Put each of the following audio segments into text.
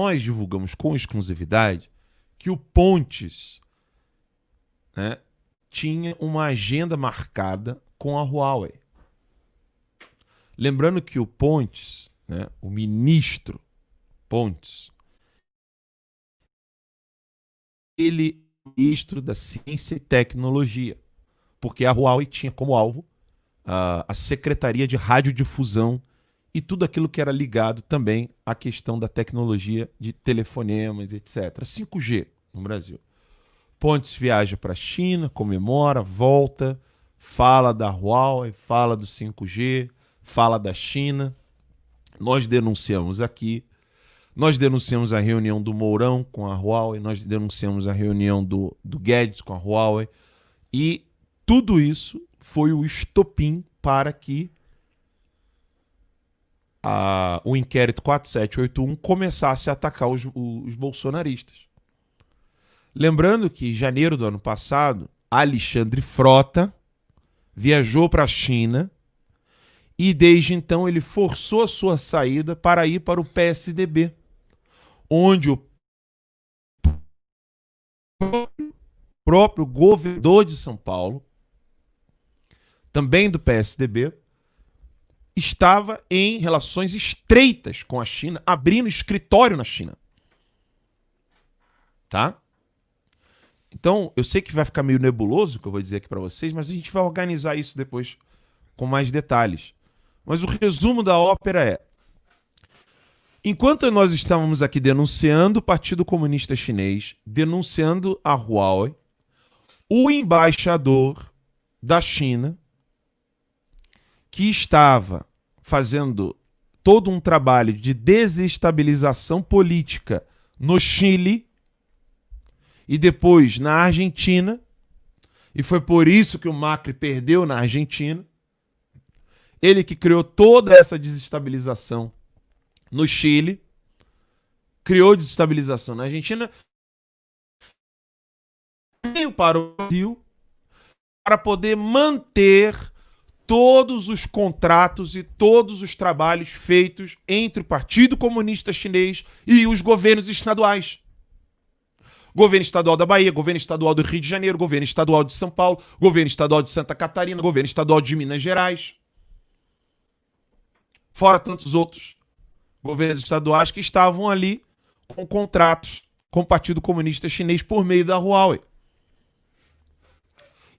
nós divulgamos com exclusividade que o Pontes, né, tinha uma agenda marcada com a Huawei. Lembrando que o Pontes, né, o ministro Pontes, ele é ministro da Ciência e Tecnologia, porque a Huawei tinha como alvo a Secretaria de Radiodifusão e tudo aquilo que era ligado também à questão da tecnologia de telefonemas, etc. 5G no Brasil. Pontes viaja para a China, comemora, volta, fala da Huawei, fala do 5G, fala da China. Nós denunciamos aqui. Nós denunciamos a reunião do Mourão com a Huawei, nós denunciamos a reunião do Guedes com a Huawei. E tudo isso foi o estopim para que o inquérito 4781 começasse a atacar os bolsonaristas. Lembrando que em janeiro do ano passado, Alexandre Frota viajou para a China e desde então ele forçou a sua saída para ir para o PSDB, onde o próprio governador de São Paulo, também do PSDB, estava em relações estreitas com a China, abrindo escritório na China. Tá? Então, eu sei que vai ficar meio nebuloso o que eu vou dizer aqui para vocês, mas a gente vai organizar isso depois com mais detalhes. Mas o resumo da ópera é: enquanto nós estávamos aqui denunciando o Partido Comunista Chinês, denunciando a Huawei, o embaixador da China, que estava fazendo todo um trabalho de desestabilização política no Chile e depois na Argentina, e foi por isso que o Macri perdeu na Argentina, ele que criou toda essa desestabilização no Chile, criou desestabilização na Argentina, veio para o Brasil para poder manter todos os contratos e todos os trabalhos feitos entre o Partido Comunista Chinês e os governos estaduais. Governo estadual da Bahia, governo estadual do Rio de Janeiro, governo estadual de São Paulo, governo estadual de Santa Catarina, governo estadual de Minas Gerais. Fora tantos outros governos estaduais que estavam ali com contratos com o Partido Comunista Chinês por meio da Huawei.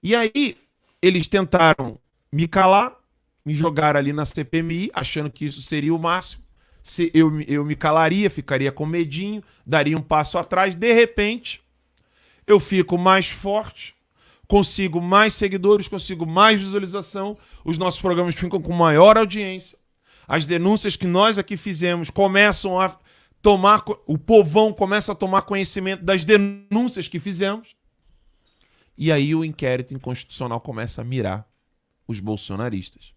E aí eles tentaram me calar, me jogaram ali na CPMI, achando que isso seria o máximo. Se eu me calaria, ficaria com medinho, daria um passo atrás. De repente, eu fico mais forte, consigo mais seguidores, consigo mais visualização, os nossos programas ficam com maior audiência. As denúncias que nós aqui fizemos começam a tomar... O povão começa a tomar conhecimento das denúncias que fizemos. E aí o inquérito inconstitucional começa a mirar os bolsonaristas.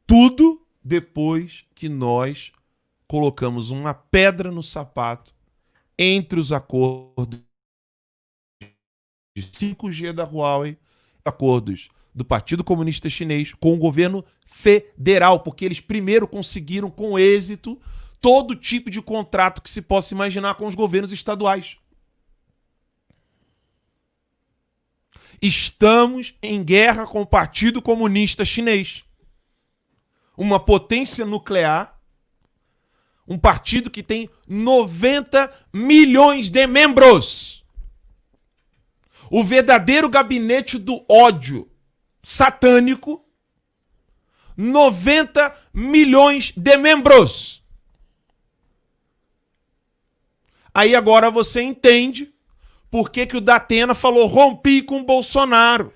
Tudo depois que nós colocamos uma pedra no sapato entre os acordos de 5G da Huawei, acordos do Partido Comunista Chinês com o governo federal, porque eles primeiro conseguiram com êxito todo tipo de contrato que se possa imaginar com os governos estaduais. Estamos em guerra com o Partido Comunista Chinês. Uma potência nuclear, um partido que tem 90 milhões de membros. O verdadeiro gabinete do ódio satânico, 90 milhões de membros. Aí agora você entende por que o Datena falou rompi com o Bolsonaro.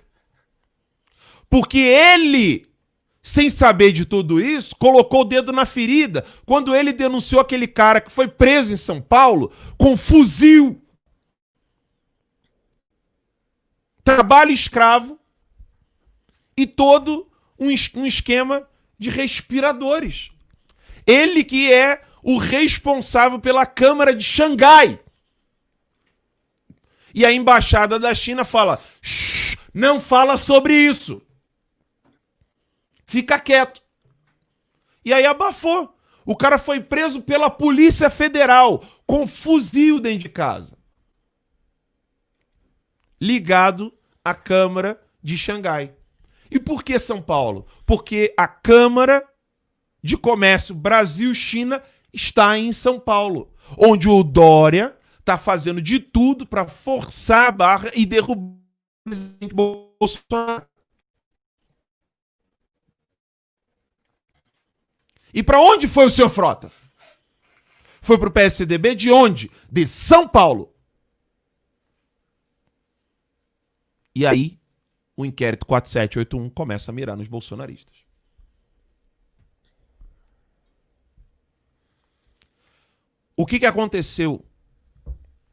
Porque ele, sem saber de tudo isso, colocou o dedo na ferida quando ele denunciou aquele cara que foi preso em São Paulo com fuzil, trabalho escravo e todo um esquema de respiradores. Ele que é o responsável pela Câmara de Xangai. E a embaixada da China fala, não fala sobre isso. Fica quieto. E aí abafou. O cara foi preso pela Polícia Federal com fuzil dentro de casa. Ligado à Câmara de Xangai. E por que São Paulo? Porque a Câmara de Comércio Brasil-China está em São Paulo, onde o Dória está fazendo de tudo para forçar a barra e derrubar o presidente Bolsonaro. E para onde foi o senhor Frota? Foi para o PSDB de onde? De São Paulo. E aí, o inquérito 4781 começa a mirar nos bolsonaristas. O que aconteceu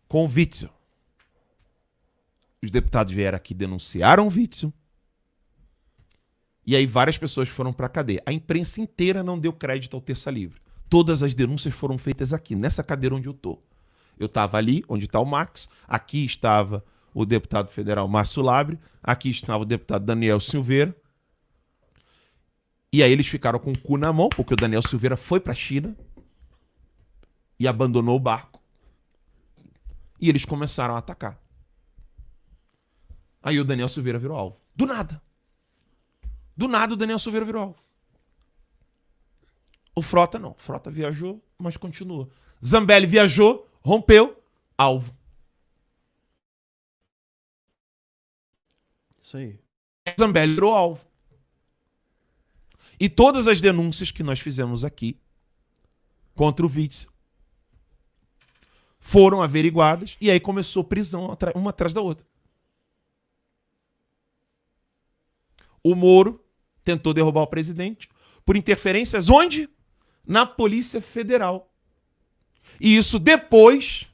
com o Witzel? Os deputados vieram aqui, denunciaram o Witzel. E aí várias pessoas foram para a cadeia. A imprensa inteira não deu crédito ao Terça Livre. Todas as denúncias foram feitas aqui, nessa cadeira onde eu tô. Eu estava ali, onde está o Max. Aqui estava o deputado federal Márcio Labre. Aqui estava o deputado Daniel Silveira. E aí eles ficaram com o cu na mão, porque o Daniel Silveira foi para a China e abandonou o barco. E eles começaram a atacar. Aí o Daniel Silveira virou alvo. Do nada. Do nada o Daniel Silveira virou alvo. O Frota não. O Frota viajou, mas continua. Zambelli viajou, rompeu, alvo. Isso aí. Zambelli virou alvo. E todas as denúncias que nós fizemos aqui contra o Witzel foram averiguadas e aí começou prisão uma atrás da outra. O Moro tentou derrubar o presidente por interferências onde? Na Polícia Federal. E isso depois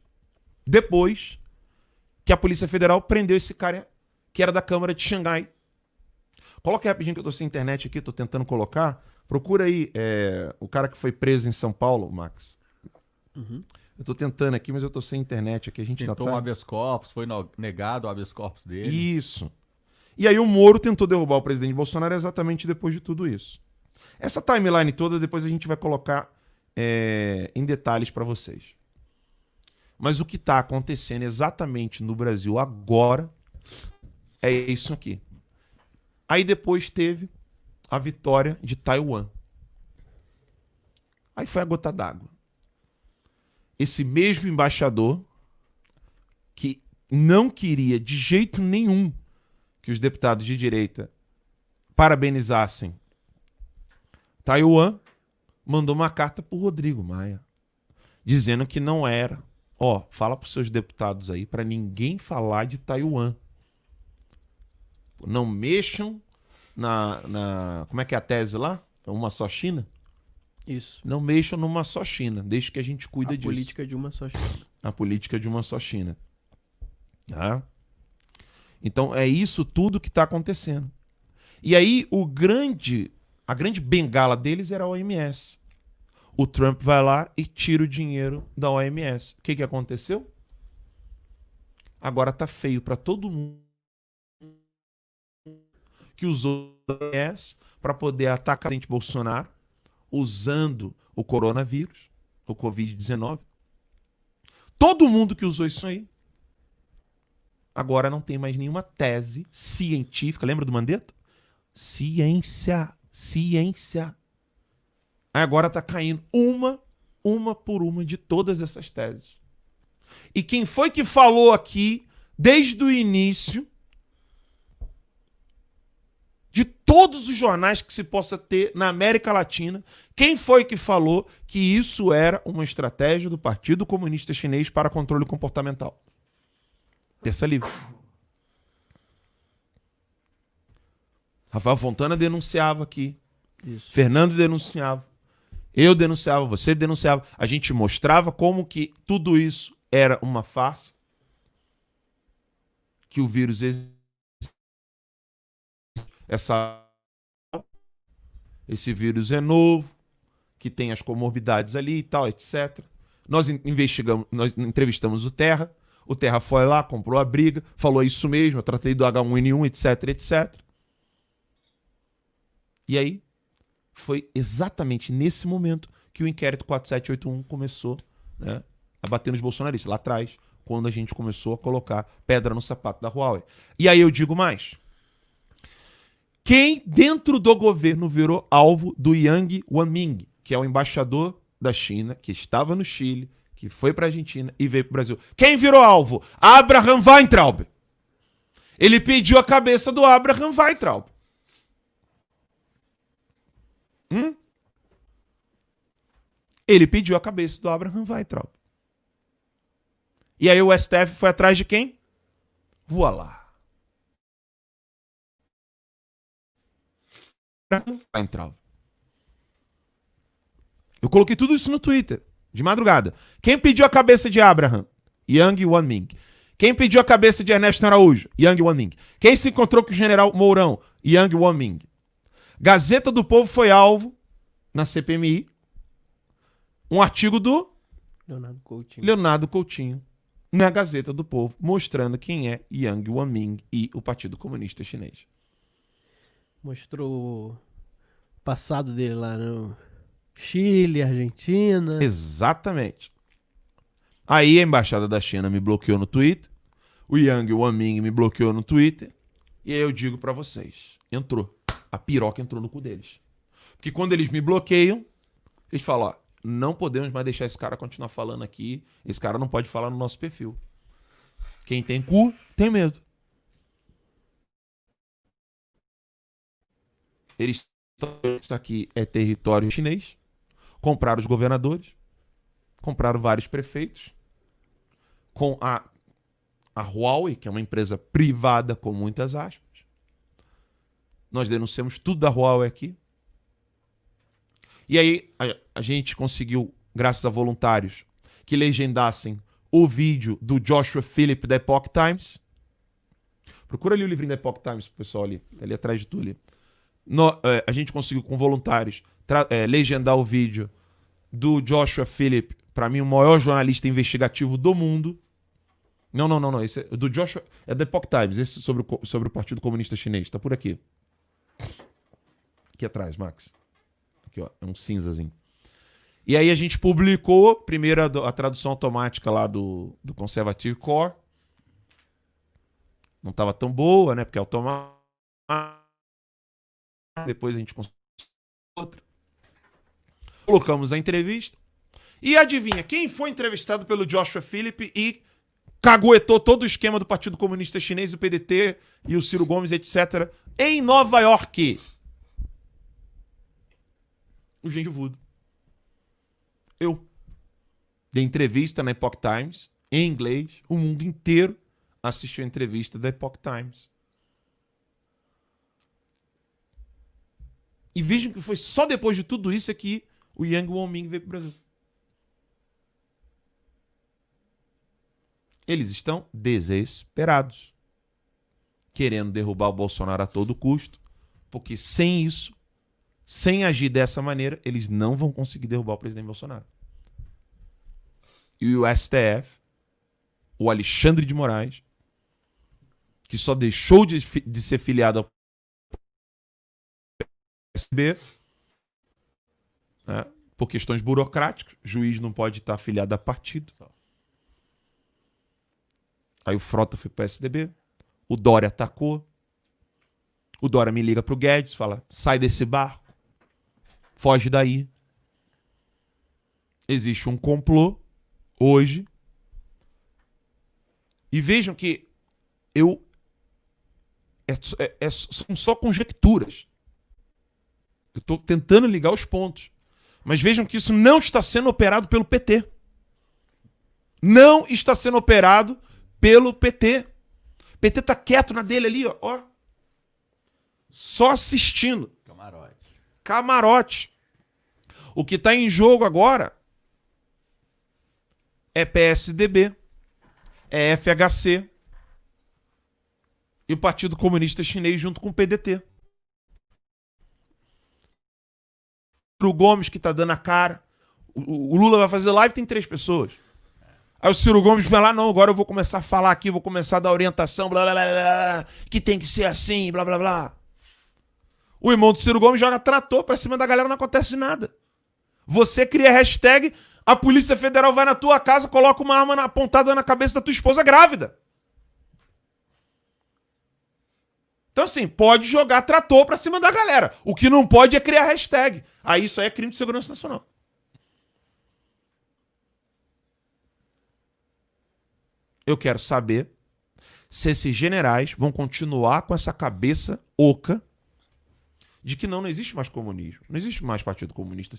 que a Polícia Federal prendeu esse cara que era da Câmara de Xangai. Coloca aí rapidinho que eu tô sem internet aqui, tô tentando colocar. Procura aí o cara que foi preso em São Paulo, Max. Uhum. Eu tô tentando aqui, mas eu tô sem internet aqui. A gente tentou ainda tá... um habeas corpus, foi negado o habeas corpus dele. Isso. E aí o Moro tentou derrubar o presidente Bolsonaro exatamente depois de tudo isso. Essa timeline toda depois a gente vai colocar em detalhes para vocês. Mas o que está acontecendo exatamente no Brasil agora é isso aqui. Aí depois teve a vitória de Taiwan. Aí foi a gota d'água. Esse mesmo embaixador que não queria de jeito nenhum que os deputados de direita parabenizassem Taiwan, mandou uma carta pro Rodrigo Maia, dizendo que não era. Ó, fala pros seus deputados aí para ninguém falar de Taiwan. Não mexam na... Como é que é a tese lá? Uma só China? Isso. Não mexam numa só China, desde que a gente cuida disso. A política de uma só China. A política de uma só China. Tá? Então é isso tudo que está acontecendo. E aí a grande bengala deles era a OMS. O Trump vai lá e tira o dinheiro da OMS. O que aconteceu? Agora tá feio para todo mundo que usou a OMS para poder atacar o presidente Bolsonaro usando o coronavírus, o Covid-19. Todo mundo que usou isso aí agora não tem mais nenhuma tese científica. Lembra do Mandetta? Ciência. Aí agora tá caindo uma por uma de todas essas teses. E quem foi que falou aqui desde o início de todos os jornais que se possa ter na América Latina, quem foi que falou que isso era uma estratégia do Partido Comunista Chinês para controle comportamental? Terça Livre. Rafael Fontana denunciava aqui. Isso. Fernando denunciava. Eu denunciava, você denunciava. A gente mostrava como que tudo isso era uma farsa. Que o vírus esse vírus é novo, que tem as comorbidades ali e tal, etc. Nós entrevistamos o Terra. O Terra foi lá, comprou a briga, falou isso mesmo, eu tratei do H1N1, etc, etc. E aí, foi exatamente nesse momento que o inquérito 4781 começou, né, a bater nos bolsonaristas, lá atrás, quando a gente começou a colocar pedra no sapato da Huawei. E aí eu digo mais. Quem dentro do governo virou alvo do Yang Wanming, que é o embaixador da China, que estava no Chile, que foi para a Argentina e veio para o Brasil. Quem virou alvo? Abraham Weintraub. Ele pediu a cabeça do Abraham Weintraub. Ele pediu a cabeça do Abraham Weintraub. E aí o STF foi atrás de quem? Voilá. Weintraub. Eu coloquei tudo isso no Twitter, de madrugada. Quem pediu a cabeça de Abraham? Yang Wanming. Quem pediu a cabeça de Ernesto Araújo? Yang Wanming. Quem se encontrou com o general Mourão? Yang Wanming. Gazeta do Povo foi alvo, na CPMI, um artigo do Leonardo Coutinho, na Gazeta do Povo, mostrando quem é Yang Wanming e o Partido Comunista Chinês. Mostrou o passado dele lá no Chile, Argentina. Exatamente. Aí a Embaixada da China me bloqueou no Twitter, o Yang Wanming me bloqueou no Twitter, e aí eu digo pra vocês, entrou. A piroca entrou no cu deles. Porque quando eles me bloqueiam, eles falam, ó, não podemos mais deixar esse cara continuar falando aqui, esse cara não pode falar no nosso perfil. Quem tem cu, tem medo. Eles, isso aqui é território chinês, compraram os governadores, compraram vários prefeitos, com a Huawei, que é uma empresa privada com muitas aspas. Nós denunciamos tudo da Huawei aqui. E aí a gente conseguiu, graças a voluntários, que legendassem o vídeo do Joshua Phillip da Epoch Times. Procura ali o livrinho da Epoch Times, pessoal, ali atrás de tu ali. A gente conseguiu, com voluntários, legendar o vídeo do Joshua Phillip, para mim o maior jornalista investigativo do mundo. Não. Esse é do Joshua, é da Epoch Times, esse sobre o Partido Comunista Chinês. Tá por aqui. Aqui atrás, Max. Aqui, ó, é um cinzazinho. E aí a gente publicou, primeiro a tradução automática lá do Conservative Core. Não estava tão boa, né? Porque é automático. Depois a gente conseguiu outra. Colocamos a entrevista. E adivinha, quem foi entrevistado pelo Joshua Phillip e caguetou todo o esquema do Partido Comunista Chinês, o PDT e o Ciro Gomes, etc., em Nova York? O Genjo Vudo. Eu. Dei entrevista na Epoch Times, em inglês, o mundo inteiro assistiu a entrevista da Epoch Times. E vejam que foi só depois de tudo isso é que o Yang Wanming veio pro Brasil. Eles estão desesperados, querendo derrubar o Bolsonaro a todo custo, porque sem isso, sem agir dessa maneira, eles não vão conseguir derrubar o presidente Bolsonaro. E o STF, o Alexandre de Moraes, que só deixou de ser filiado ao PSB, né, por questões burocráticas, juiz não pode estar afiliado a partido. Aí o Frota foi para o PSDB, o Dória atacou, o Dória me liga pro Guedes, fala, sai desse barco, foge daí. Existe um complô hoje. E vejam que são só conjecturas. Eu estou tentando ligar os pontos. Mas vejam que isso não está sendo operado pelo PT. Não está sendo operado pelo PT. O PT tá quieto na dele ali, ó. Só assistindo. Camarote. O que está em jogo agora é PSDB, é FHC e o Partido Comunista Chinês junto com o PDT. O Gomes que tá dando a cara. O Lula vai fazer live, tem 3 pessoas. Aí o Ciro Gomes vai lá, não, agora eu vou começar a falar aqui, vou começar a dar orientação, blá, blá, blá, blá, que tem que ser assim, blá, blá, blá. O irmão do Ciro Gomes joga trator pra cima da galera, não acontece nada. Você cria hashtag, a Polícia Federal vai na tua casa, coloca uma arma apontada na cabeça da tua esposa grávida. Então, assim, pode jogar trator pra cima da galera. O que não pode é criar hashtag. Aí isso aí é crime de segurança nacional. Eu quero saber se esses generais vão continuar com essa cabeça oca de que não existe mais comunismo. Não existe mais Partido Comunista.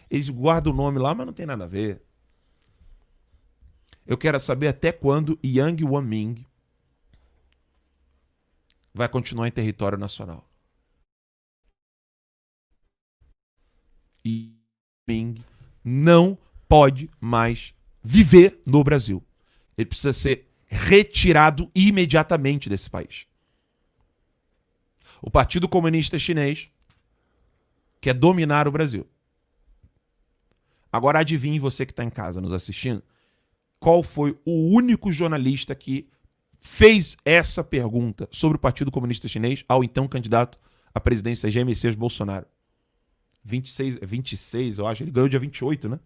Eles guardam o nome lá, mas não tem nada a ver. Eu quero saber até quando Yang Wanming vai continuar em território nacional. E Ming não pode mais viver no Brasil. Ele precisa ser retirado imediatamente desse país. O Partido Comunista Chinês quer dominar o Brasil. Agora adivinhe, você que está em casa nos assistindo, qual foi o único jornalista que fez essa pergunta sobre o Partido Comunista Chinês ao então candidato à presidência Jair Messias Bolsonaro. 26, eu acho. Ele ganhou dia 28, né?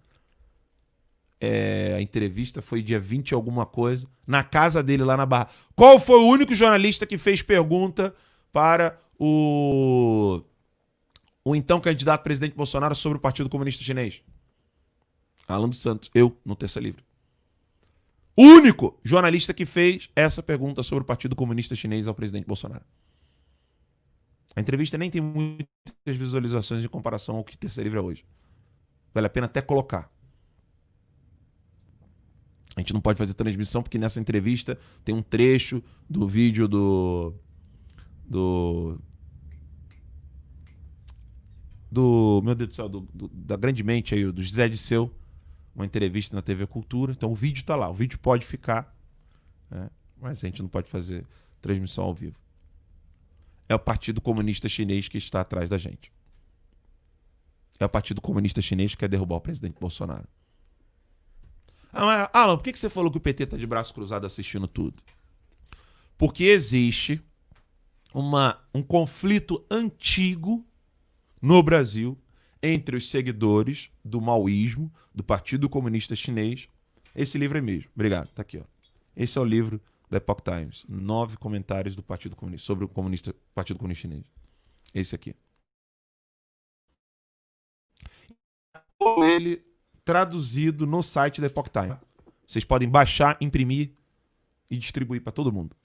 A entrevista foi dia 20 e alguma coisa, na casa dele lá na Barra. Qual foi o único jornalista que fez pergunta para o então candidato a presidente Bolsonaro sobre o Partido Comunista Chinês? Alan dos Santos, eu, no Terça Livre. O único jornalista que fez essa pergunta sobre o Partido Comunista Chinês ao presidente Bolsonaro. A entrevista nem tem muitas visualizações em comparação ao que Terça Livre é hoje. Vale a pena até colocar. A gente não pode fazer transmissão porque nessa entrevista tem um trecho do vídeo meu Deus do céu, da grande mente aí, do José Disseu, uma entrevista na TV Cultura. Então o vídeo tá lá, o vídeo pode ficar, né? Mas a gente não pode fazer transmissão ao vivo. É o Partido Comunista Chinês que está atrás da gente. É o Partido Comunista Chinês que quer derrubar o presidente Bolsonaro. Alan, por que você falou que o PT tá de braço cruzado assistindo tudo? Porque existe um conflito antigo no Brasil entre os seguidores do maoísmo, do Partido Comunista Chinês. Esse livro é mesmo. Obrigado, tá aqui, ó. Esse é o livro da Epoch Times. 9 comentários do Partido Comunista sobre o Partido Comunista Chinês. Esse aqui. Ele traduzido no site da Epoch Times. Vocês podem baixar, imprimir e distribuir para todo mundo.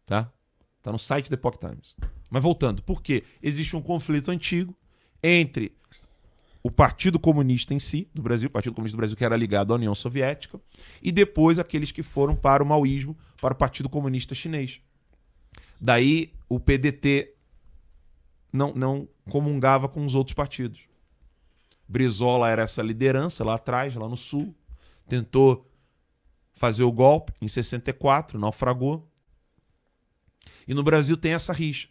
Tá? Tá no site da Epoch Times. Mas voltando, por quê? Existe um conflito antigo entre o Partido Comunista em si, do Brasil, o Partido Comunista do Brasil que era ligado à União Soviética, e depois aqueles que foram para o maoísmo, para o Partido Comunista Chinês. Daí o PDT não comungava com os outros partidos. Brizola era essa liderança lá atrás, lá no sul. Tentou fazer o golpe em 64, naufragou. E no Brasil tem essa rixa.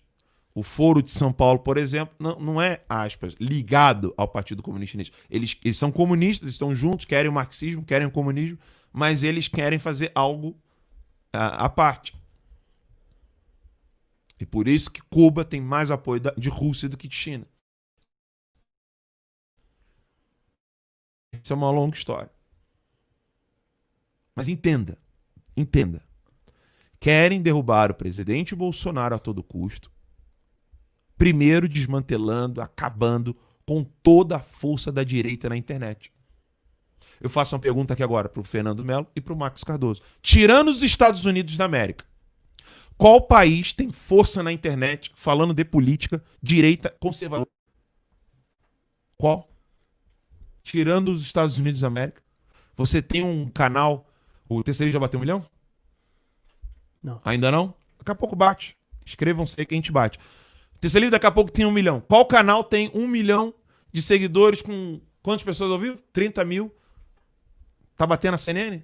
O Foro de São Paulo, por exemplo, não é, aspas, ligado ao Partido Comunista Chinês. Eles são comunistas, estão juntos, querem o marxismo, querem o comunismo, mas eles querem fazer algo à parte. E por isso que Cuba tem mais apoio de Rússia do que de China. Isso é uma longa história. Mas entenda. Querem derrubar o presidente Bolsonaro a todo custo, primeiro desmantelando, acabando com toda a força da direita na internet. Eu faço uma pergunta aqui agora para o Fernando Melo e para o Marcos Cardoso. Tirando os Estados Unidos da América, qual país tem força na internet falando de política direita conservadora? Qual? Tirando os Estados Unidos da América. Você tem um canal... O Terceiro já bateu 1 milhão? Não. Ainda não? Daqui a pouco bate. Inscrevam-se aí que a gente bate. Terceiro daqui a pouco tem 1 milhão. Qual canal tem 1 milhão de seguidores com quantas pessoas ao vivo? 30 mil. Tá batendo a CNN?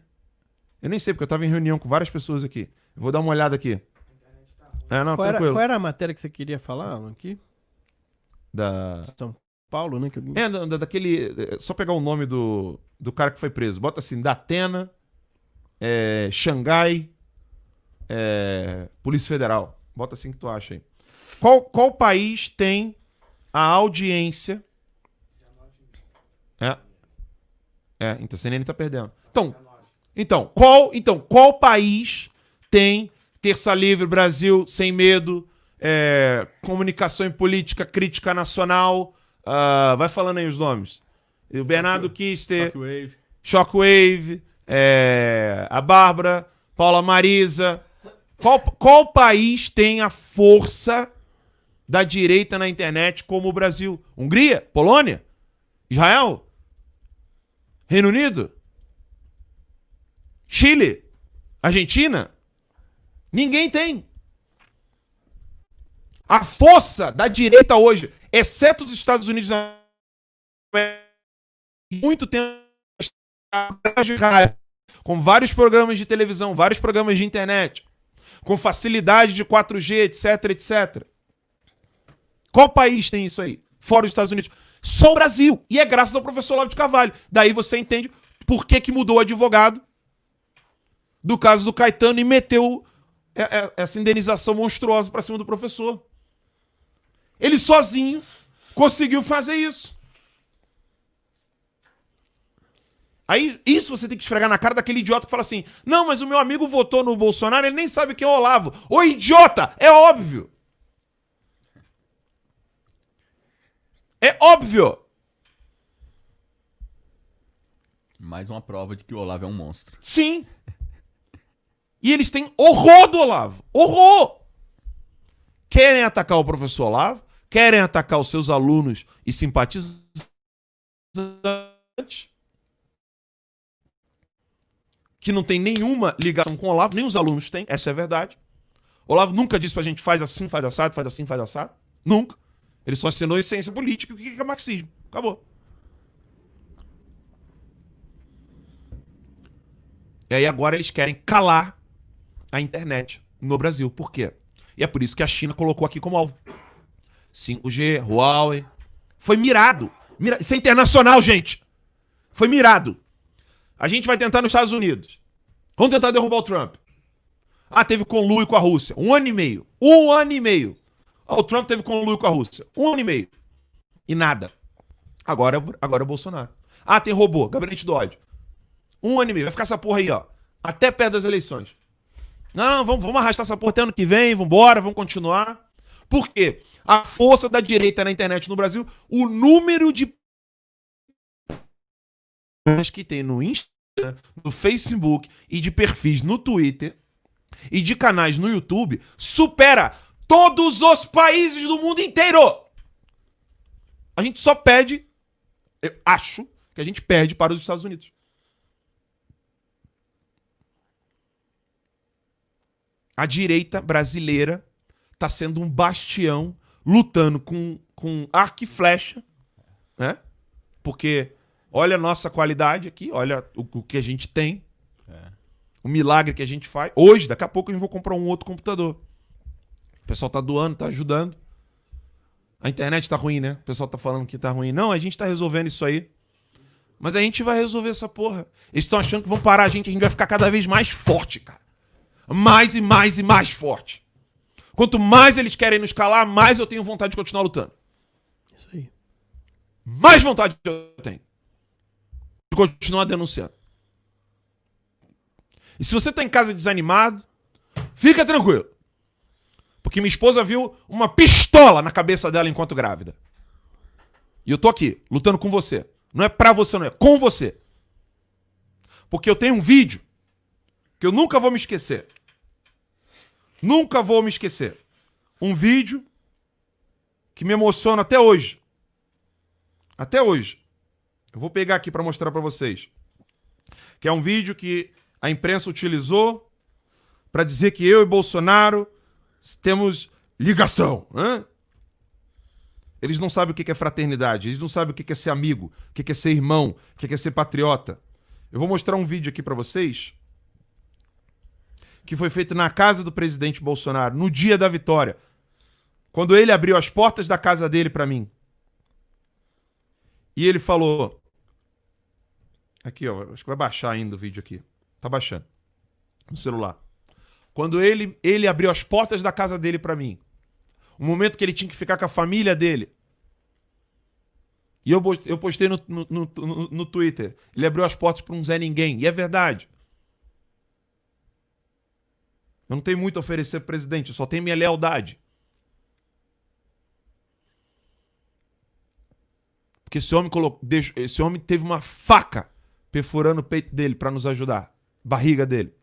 Eu nem sei, porque eu tava em reunião com várias pessoas aqui. Eu vou dar uma olhada aqui. Não, tranquilo. Qual era a matéria que você queria falar, Alan, aqui? Da... São Paulo, né? daquele... Só pegar o nome do cara que foi preso. Bota assim, Datena, Xangai, Polícia Federal. Bota assim que tu acha aí. Qual país tem a audiência... Então a CNN tá perdendo. Então, qual país tem Terça Livre, Brasil, Sem Medo, Comunicação e Política, Crítica Nacional, vai falando aí os nomes. O Bernardo Kister, Shockwave, a Bárbara, Paula Marisa. Qual país tem a força da direita na internet como o Brasil? Hungria? Polônia? Israel? Reino Unido? Chile? Argentina? Ninguém tem. A força da direita hoje, exceto os Estados Unidos, muito tempo com vários programas de televisão, vários programas de internet, com facilidade de 4G, etc, etc. Qual país tem isso aí? Fora os Estados Unidos. Só o Brasil. E é graças ao professor Olavo de Carvalho. Daí você entende por que mudou o advogado do caso do Caetano e meteu essa indenização monstruosa pra cima do professor. Ele sozinho conseguiu fazer isso. Aí, isso você tem que esfregar na cara daquele idiota que fala assim: não, mas o meu amigo votou no Bolsonaro, ele nem sabe quem é o Olavo. Ô, idiota! É óbvio! É óbvio! Mais uma prova de que o Olavo é um monstro. Sim! E eles têm horror do Olavo. Horror! Querem atacar o professor Olavo, querem atacar os seus alunos e simpatizantes. Que não tem nenhuma ligação com o Olavo, nem os alunos têm, essa é a verdade. O Olavo nunca disse pra gente faz assim, faz assado, faz assim, faz assado. Nunca. Ele só ensinou ciência política e o que é marxismo. Acabou. E aí agora eles querem calar a internet no Brasil. Por quê? E é por isso que a China colocou aqui como alvo. 5G, Huawei. Foi mirado. Isso é internacional, gente. Foi mirado. A gente vai tentar nos Estados Unidos. Vamos tentar derrubar o Trump. Teve conluio com a Rússia. 1 ano e meio. 1 ano e meio. O Trump teve conluio com a Rússia. 1 ano e meio. E nada. Agora é o Bolsonaro. Tem robô. Gabinete do ódio. 1 ano e meio. Vai ficar essa porra aí, ó. Até perto das eleições. Não, vamos arrastar essa porra até ano que vem. Vambora, vamos continuar. Por quê? A força da direita na internet no Brasil, o número de que tem no Instagram, no Facebook e de perfis no Twitter e de canais no YouTube supera todos os países do mundo inteiro. A gente só pede, eu acho que a gente perde para os Estados Unidos. A direita brasileira está sendo um bastião lutando com arco e flecha, né? Porque olha a nossa qualidade aqui, olha o que a gente tem. O milagre que a gente faz. Hoje, daqui a pouco, eu vou comprar um outro computador. O pessoal tá doando, tá ajudando. A internet tá ruim, né? O pessoal tá falando que tá ruim. Não, a gente tá resolvendo isso aí. Mas a gente vai resolver essa porra. Eles estão achando que vão parar a gente vai ficar cada vez mais forte, cara. Mais e mais e mais forte. Quanto mais eles querem nos calar, mais eu tenho vontade de continuar lutando. Isso aí. Mais vontade eu tenho de continuar denunciando. E se você tá em casa desanimado, fica tranquilo. Porque minha esposa viu uma pistola na cabeça dela enquanto grávida. E eu tô aqui, lutando com você. Não é pra você, não é com você. Porque eu tenho um vídeo que eu nunca vou me esquecer. Nunca vou me esquecer. Um vídeo que me emociona até hoje. Até hoje. Eu vou pegar aqui pra mostrar pra vocês. Que é um vídeo que a imprensa utilizou pra dizer que eu e Bolsonaro temos ligação. Né? Eles não sabem o que é fraternidade. Eles não sabem o que é ser amigo. O que é ser irmão. O que é ser patriota. Eu vou mostrar um vídeo aqui pra vocês que foi feito na casa do presidente Bolsonaro, no dia da vitória, quando ele abriu as portas da casa dele pra mim. E ele falou... Aqui, ó, acho que vai baixar ainda o vídeo aqui. Tá baixando. No celular. Quando ele abriu as portas da casa dele pra mim, o momento que ele tinha que ficar com a família dele, E eu postei no Twitter. Ele abriu as portas para um Zé Ninguém. E é verdade. Eu não tenho muito a oferecer pro presidente. Eu só tenho minha lealdade. Porque esse homem teve uma faca perfurando o peito dele para nos ajudar. Barriga dele.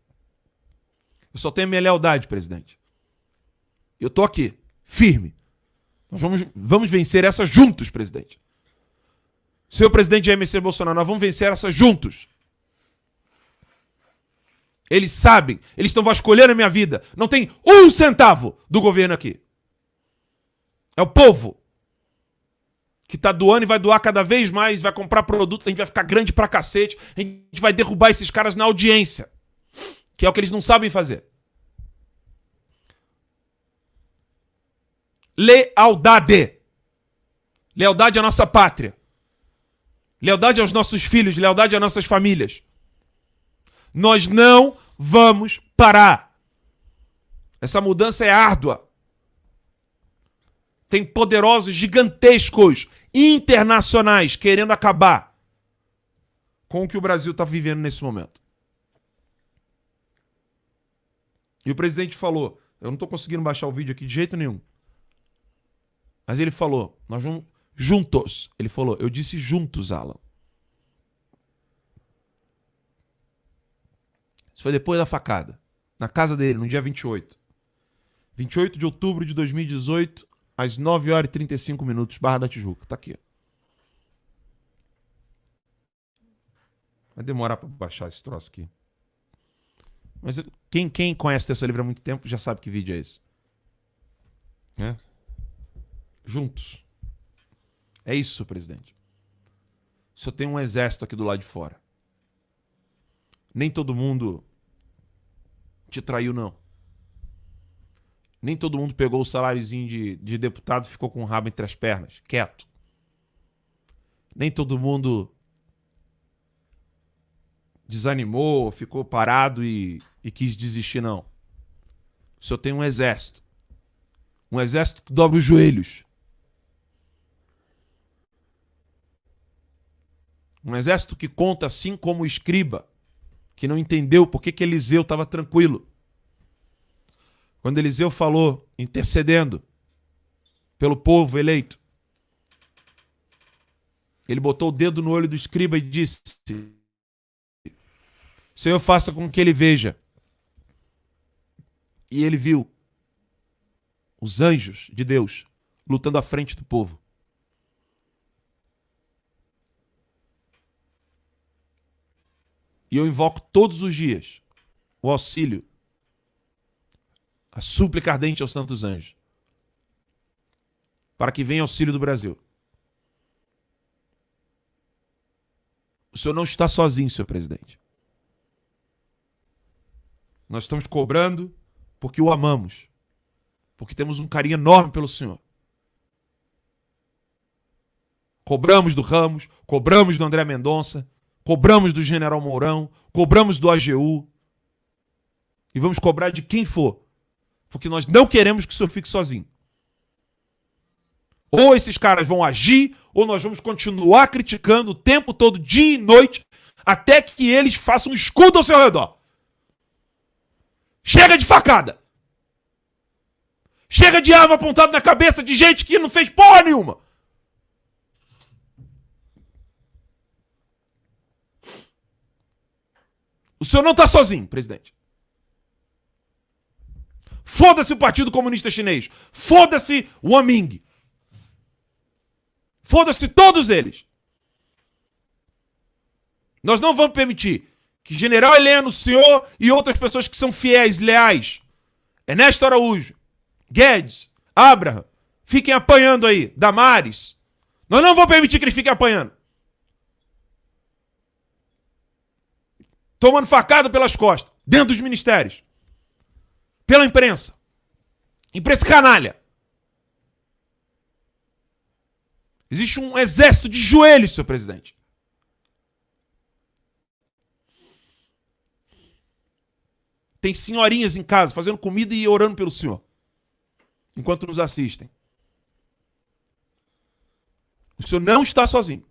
Eu só tenho minha lealdade, presidente. Eu tô aqui, firme. Nós vamos vencer essa juntos, presidente. Senhor presidente Jair Messias Bolsonaro, nós vamos vencer essa juntos. Eles sabem, eles estão vasculhando a minha vida. Não tem um centavo do governo aqui. É o povo que tá doando e vai doar cada vez mais, vai comprar produto, a gente vai ficar grande pra cacete, a gente vai derrubar esses caras na audiência, que é o que eles não sabem fazer. Lealdade. Lealdade à nossa pátria. Lealdade aos nossos filhos, lealdade às nossas famílias. Nós não vamos parar. Essa mudança é árdua. Tem poderosos gigantescos internacionais querendo acabar com o que o Brasil está vivendo nesse momento. E o presidente falou, eu não estou conseguindo baixar o vídeo aqui de jeito nenhum, mas ele falou, nós vamos juntos. Ele falou, eu disse juntos, Alan. Isso foi depois da facada, na casa dele, no dia 28. 28 de outubro de 2018, às 9h35, Barra da Tijuca. Tá aqui. Vai demorar pra baixar esse troço aqui. Mas quem conhece Terça Livre há muito tempo já sabe que vídeo é esse. É? Juntos. É isso, presidente. Só tem um exército aqui do lado de fora. Nem todo mundo te traiu, não. Nem todo mundo pegou o saláriozinho de deputado e ficou com o rabo entre as pernas, quieto. Nem todo mundo desanimou, ficou parado e quis desistir, não. Só tem um exército. Um exército que dobra os joelhos. Um exército que conta assim como o escriba, que não entendeu por que Eliseu estava tranquilo. Quando Eliseu falou, intercedendo pelo povo eleito, ele botou o dedo no olho do escriba e disse, Senhor, faça com que ele veja. E ele viu os anjos de Deus lutando à frente do povo. E eu invoco todos os dias o auxílio, a súplica ardente aos santos anjos, para que venha auxílio do Brasil. O senhor não está sozinho, senhor presidente. Nós estamos cobrando porque o amamos, porque temos um carinho enorme pelo senhor. Cobramos do Ramos, cobramos do André Mendonça, cobramos do General Mourão, cobramos do AGU e vamos cobrar de quem for, porque nós não queremos que o senhor fique sozinho. Ou esses caras vão agir, ou nós vamos continuar criticando o tempo todo, dia e noite, até que eles façam um escudo ao seu redor. Chega de facada! Chega de arma apontada na cabeça de gente que não fez porra nenhuma! O senhor não está sozinho, presidente. Foda-se o Partido Comunista Chinês. Foda-se o Aming. Foda-se todos eles. Nós não vamos permitir que General Heleno, o senhor e outras pessoas que são fiéis, leais, Ernesto Araújo, Guedes, Abraham, fiquem apanhando aí, Damares. Nós não vamos permitir que eles fiquem apanhando. Tomando facada pelas costas, dentro dos ministérios. Pela imprensa. Imprensa canalha. Existe um exército de joelhos, senhor presidente. Tem senhorinhas em casa fazendo comida e orando pelo senhor, enquanto nos assistem. O senhor não está sozinho.